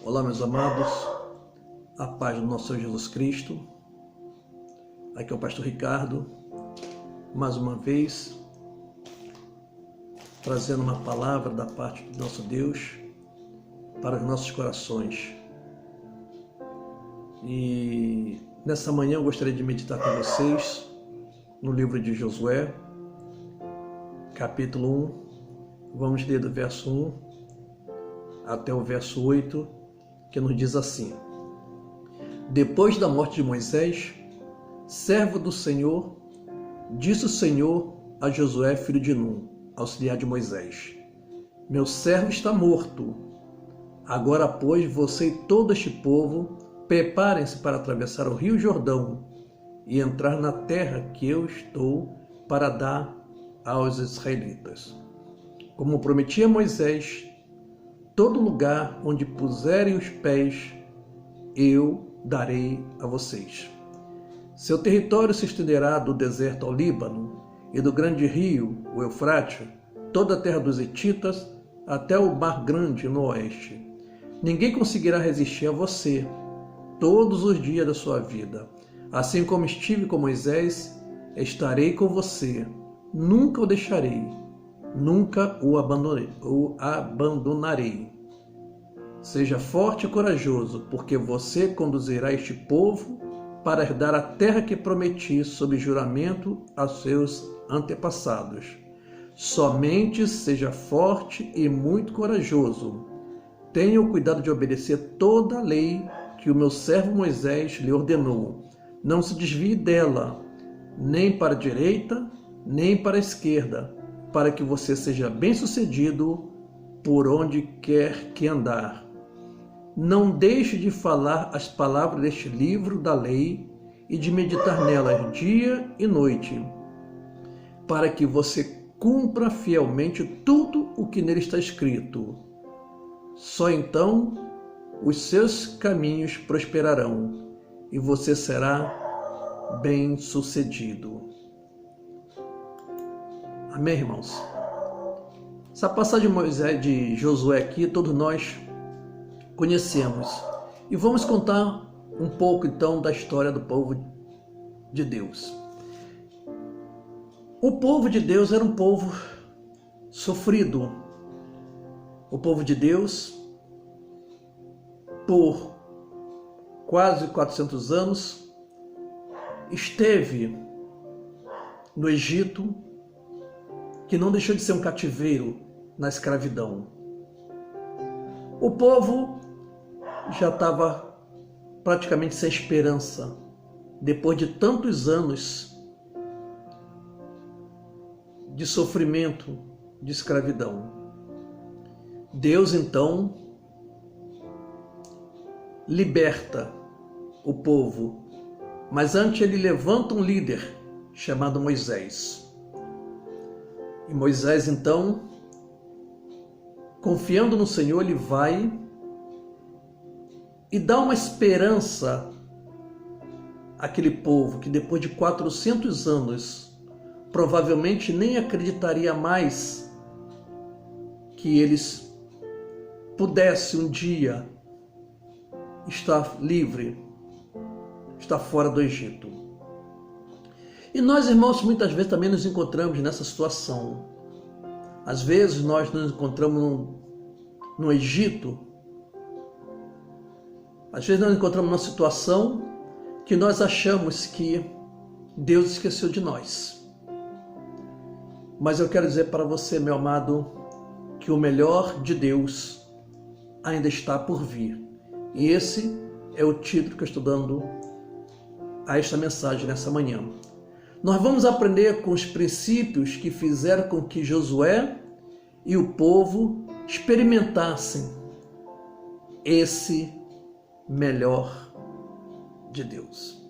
Olá, meus amados, a paz do nosso Senhor Jesus Cristo. Aqui é o pastor Ricardo, mais uma vez, trazendo uma palavra da parte do nosso Deus para os nossos corações. E nessa manhã eu gostaria de meditar com vocês no livro de Josué, capítulo 1. Vamos ler do verso 1 até o verso 8, que nos diz assim: Depois da morte de Moisés, servo do Senhor, disse o Senhor a Josué, filho de Num, auxiliar de Moisés: Meu servo está morto. Agora, pois, você e todo este povo preparem-se para atravessar o rio Jordão e entrar na terra que eu estou para dar aos israelitas. Como prometi a Moisés, todo lugar onde puserem os pés, eu darei a vocês. Seu território se estenderá do deserto ao Líbano e do grande rio, o Eufrates, toda a terra dos Hetitas, até o Mar Grande no oeste. Ninguém conseguirá resistir a você todos os dias da sua vida. Assim como estive com Moisés, estarei com você. Nunca o deixarei, nunca o abandonarei. Seja forte e corajoso, porque você conduzirá este povo para herdar a terra que prometi sob juramento a seus antepassados. Somente seja forte e muito corajoso. Tenha o cuidado de obedecer toda a lei que o meu servo Moisés lhe ordenou. Não se desvie dela, nem para a direita, nem para a esquerda, para que você seja bem-sucedido por onde quer que andar. Não deixe de falar as palavras deste livro da lei e de meditar nelas dia e noite, para que você cumpra fielmente tudo o que nele está escrito. Só então os seus caminhos prosperarão e você será bem-sucedido. Amém, irmãos? Essa passagem de Josué aqui, todos nós conhecemos. E vamos contar um pouco, então, da história do povo de Deus. O povo de Deus era um povo sofrido. O povo de Deus, por quase 400 anos, esteve no Egito, que não deixou de ser um cativeiro na escravidão. O povo já estava praticamente sem esperança, depois de tantos anos de sofrimento, de escravidão. Deus, então, liberta o povo, mas antes ele levanta um líder chamado Moisés. E Moisés, então, confiando no Senhor, ele vai e dá uma esperança àquele povo que depois de 400 anos provavelmente nem acreditaria mais que eles pudessem um dia estar livre, estar fora do Egito. E nós, irmãos, muitas vezes também nos encontramos nessa situação. Às vezes nós nos encontramos no Egito. Às vezes nós nos encontramos numa situação que nós achamos que Deus esqueceu de nós. Mas eu quero dizer para você, meu amado, que o melhor de Deus ainda está por vir. E esse é o título que eu estou dando a esta mensagem nessa manhã. Nós vamos aprender com os princípios que fizeram com que Josué e o povo experimentassem esse melhor de Deus.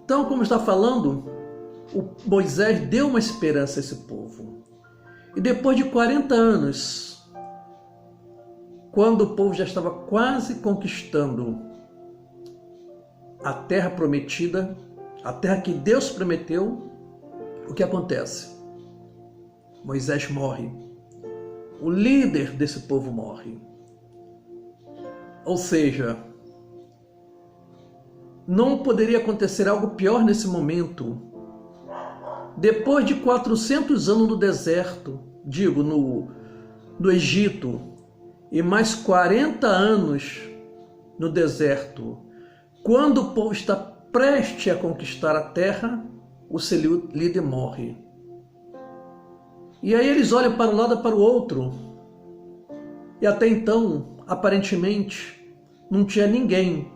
Então, como está falando, Moisés deu uma esperança a esse povo. E depois de 40 anos, quando o povo já estava quase conquistando a terra prometida, a terra que Deus prometeu, o que acontece? Moisés morre. O líder desse povo morre. Ou seja, não poderia acontecer algo pior nesse momento. Depois de 400 anos no deserto, no Egito, e mais 40 anos no deserto, quando o povo está prestes a conquistar a terra, o seu líder morre. E aí eles olham para um lado e para o outro, e até então, aparentemente, não tinha ninguém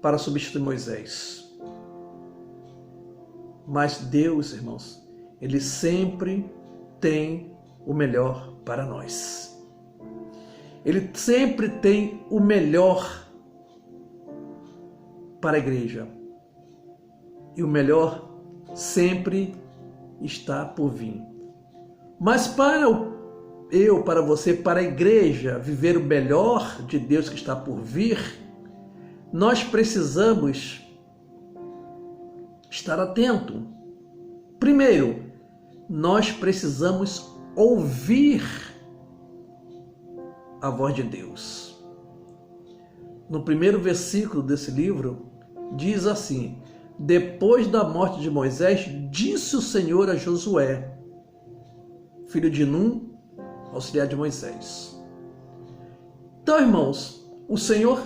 para substituir Moisés. Mas Deus, irmãos, Ele sempre tem o melhor para nós. Ele sempre tem o melhor para a igreja. E o melhor sempre está por vir. Mas para você, para a igreja, viver o melhor de Deus que está por vir, nós precisamos estar atento. Primeiro, nós precisamos ouvir a voz de Deus. No primeiro versículo desse livro, diz assim: depois da morte de Moisés, disse o Senhor a Josué, filho de Num, auxiliar de Moisés. Então, irmãos, o Senhor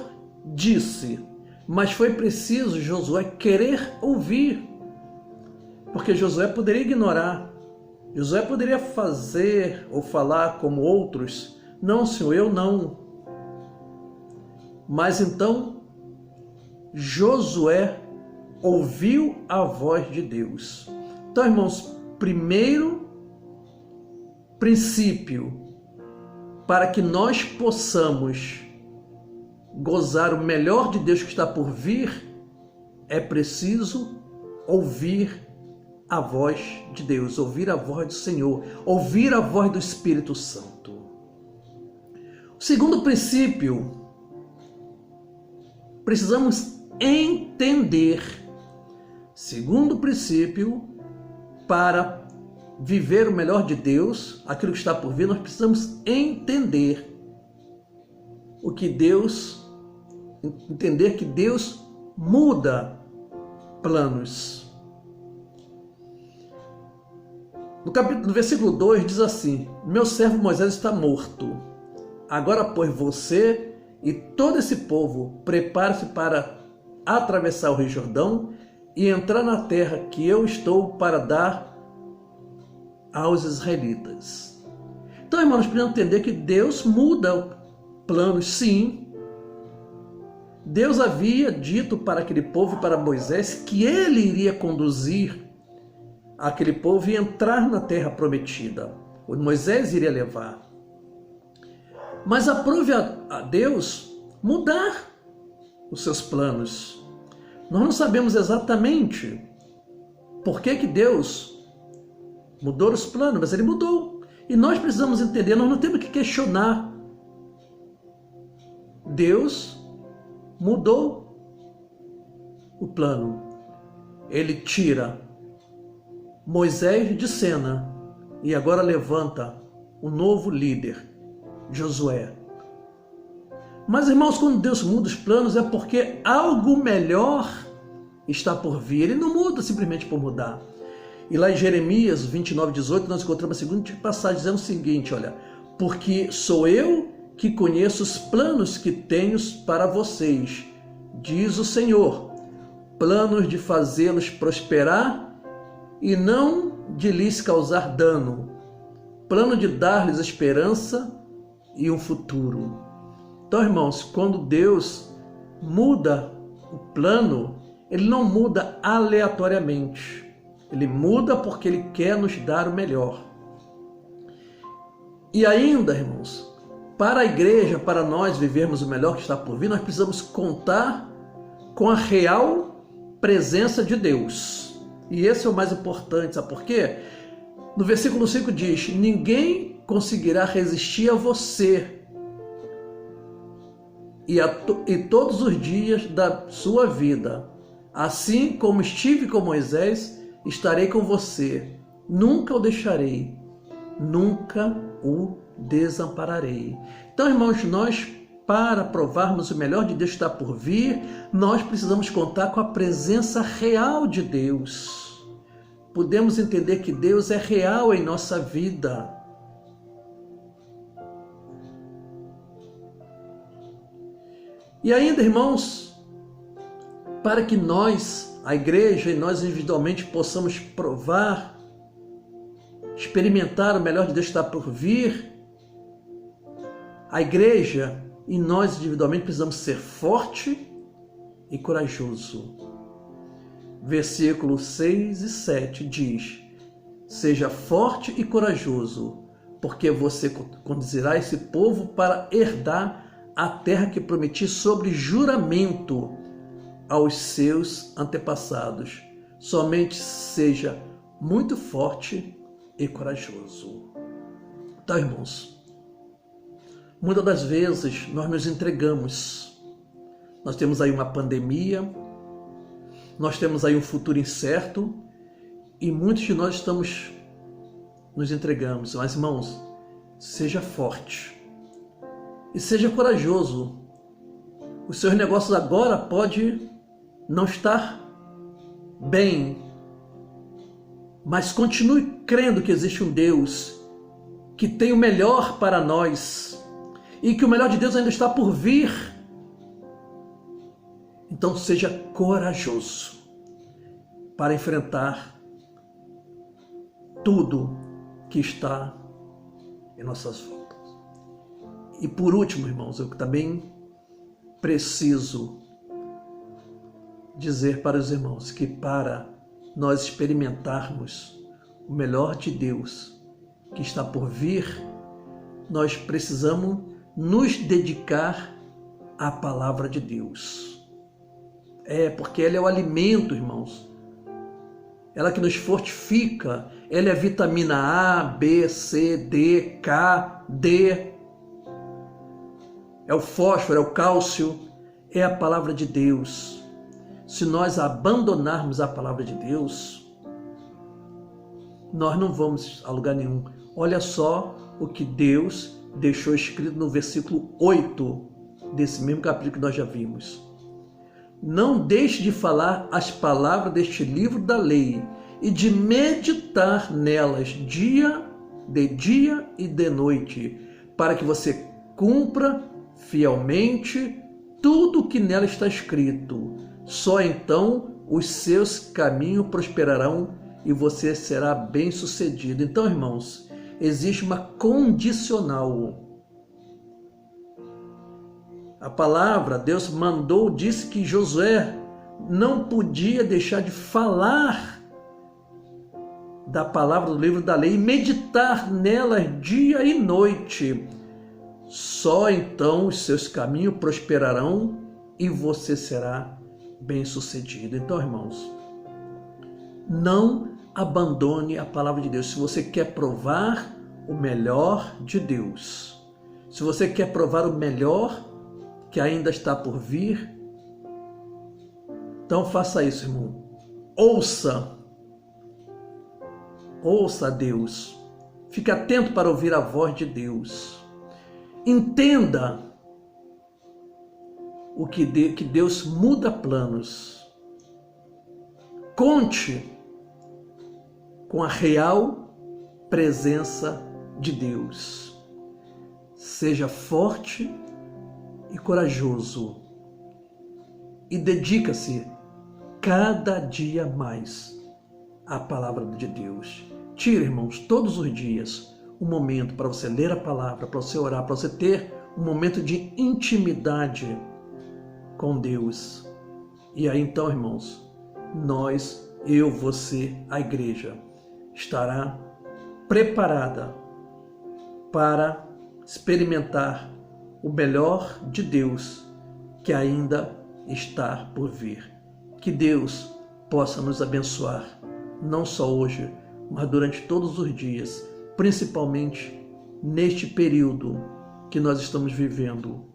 disse, mas foi preciso Josué querer ouvir, porque Josué poderia ignorar, Josué poderia fazer ou falar como outros: não, Senhor, eu não. Mas então Josué ouviu a voz de Deus. Então, irmãos, primeiro princípio para que nós possamos gozar o melhor de Deus que está por vir, é preciso ouvir a voz de Deus, ouvir a voz do Senhor, ouvir a voz do Espírito Santo. O segundo princípio, precisamos entender. Segundo princípio, para viver o melhor de Deus, aquilo que está por vir, nós precisamos entender entender que Deus muda planos. No versículo 2 diz assim: meu servo Moisés está morto. Agora, pois, você e todo esse povo prepare-se para atravessar o Rio Jordão e entrar na terra que eu estou para dar aos israelitas. Então, irmãos, precisamos entender que Deus muda planos, sim. Deus havia dito para aquele povo e para Moisés que ele iria conduzir aquele povo e entrar na terra prometida. O Moisés iria levar. Mas aprove a Deus mudar os seus planos. Nós não sabemos exatamente por que Deus mudou os planos, mas ele mudou. E nós precisamos entender, nós não temos que questionar. Deus mudou o plano. Ele tira Moisés de cena e agora levanta um novo líder, Josué. Mas, irmãos, quando Deus muda os planos é porque algo melhor está por vir. Ele não muda simplesmente por mudar. E lá em Jeremias 29:18 nós encontramos a seguinte passagem dizendo o seguinte: olha, porque sou eu que conheço os planos que tenho para vocês, diz o Senhor, planos de fazê-los prosperar e não de lhes causar dano, plano de dar-lhes esperança e um futuro. Então, irmãos, quando Deus muda o plano, Ele não muda aleatoriamente. Ele muda porque Ele quer nos dar o melhor. E ainda, irmãos, para a igreja, para nós vivermos o melhor que está por vir, nós precisamos contar com a real presença de Deus. E esse é o mais importante, sabe por quê? No versículo 5 diz: ninguém conseguirá resistir a você e todos os dias da sua vida. Assim como estive com Moisés, estarei com você. Nunca o deixarei, nunca o desampararei. Então, irmãos, nós para provarmos o melhor de Deus que está por vir, nós precisamos contar com a presença real de Deus. Podemos entender que Deus é real em nossa vida. E ainda, irmãos, para que nós, a igreja e nós individualmente possamos provar, experimentar o melhor de Deus que está por vir, a igreja e nós individualmente precisamos ser forte e corajoso. Versículos 6 e 7 diz: seja forte e corajoso, porque você conduzirá esse povo para herdar a terra que prometi sobre juramento aos seus antepassados. Somente seja muito forte e corajoso. Então, irmãos, muitas das vezes nós nos entregamos. Nós temos aí uma pandemia, nós temos aí um futuro incerto e muitos de nós nos entregamos. Mas, irmãos, seja forte e seja corajoso. Os seus negócios agora podem não estar bem, mas continue crendo que existe um Deus que tem o melhor para nós e que o melhor de Deus ainda está por vir. Então seja corajoso para enfrentar tudo que está em nossas voltas. E por último, irmãos, eu também preciso dizer para os irmãos que para nós experimentarmos o melhor de Deus que está por vir, nós precisamos nos dedicar à palavra de Deus. Porque ela é o alimento, irmãos. Ela que nos fortifica. Ela é vitamina A, B, C, D, K, D. É o fósforo, é o cálcio. É a palavra de Deus. Se nós abandonarmos a palavra de Deus, nós não vamos a lugar nenhum. Olha só o que Deus deixou escrito no versículo 8 desse mesmo capítulo que nós já vimos. Não deixe de falar as palavras deste livro da lei e de meditar nelas de dia e de noite, para que você cumpra fielmente tudo o que nela está escrito. Só então os seus caminhos prosperarão e você será bem-sucedido. Então, irmãos, existe uma condicional. A palavra, Deus disse que Josué não podia deixar de falar da palavra do livro da lei e meditar nela dia e noite. Só então os seus caminhos prosperarão e você será bem-sucedido. Então, irmãos, não abandone a palavra de Deus. Se você quer provar o melhor de Deus, se você quer provar o melhor que ainda está por vir, então faça isso, irmão. Ouça a Deus. Fique atento para ouvir a voz de Deus. Entenda que Deus muda planos. Conte com a real presença de Deus. Seja forte e corajoso e dedica-se cada dia mais à palavra de Deus. Tire, irmãos, todos os dias um momento para você ler a palavra, para você orar, para você ter um momento de intimidade com Deus. E aí então, irmãos, eu, você, a igreja, estará preparada para experimentar o melhor de Deus que ainda está por vir. Que Deus possa nos abençoar, não só hoje, mas durante todos os dias, principalmente neste período que nós estamos vivendo,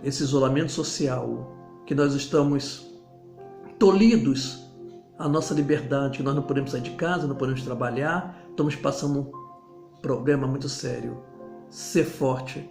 esse isolamento social, que nós estamos tolhidos à nossa liberdade, que nós não podemos sair de casa, não podemos trabalhar, estamos passando um problema muito sério. Ser forte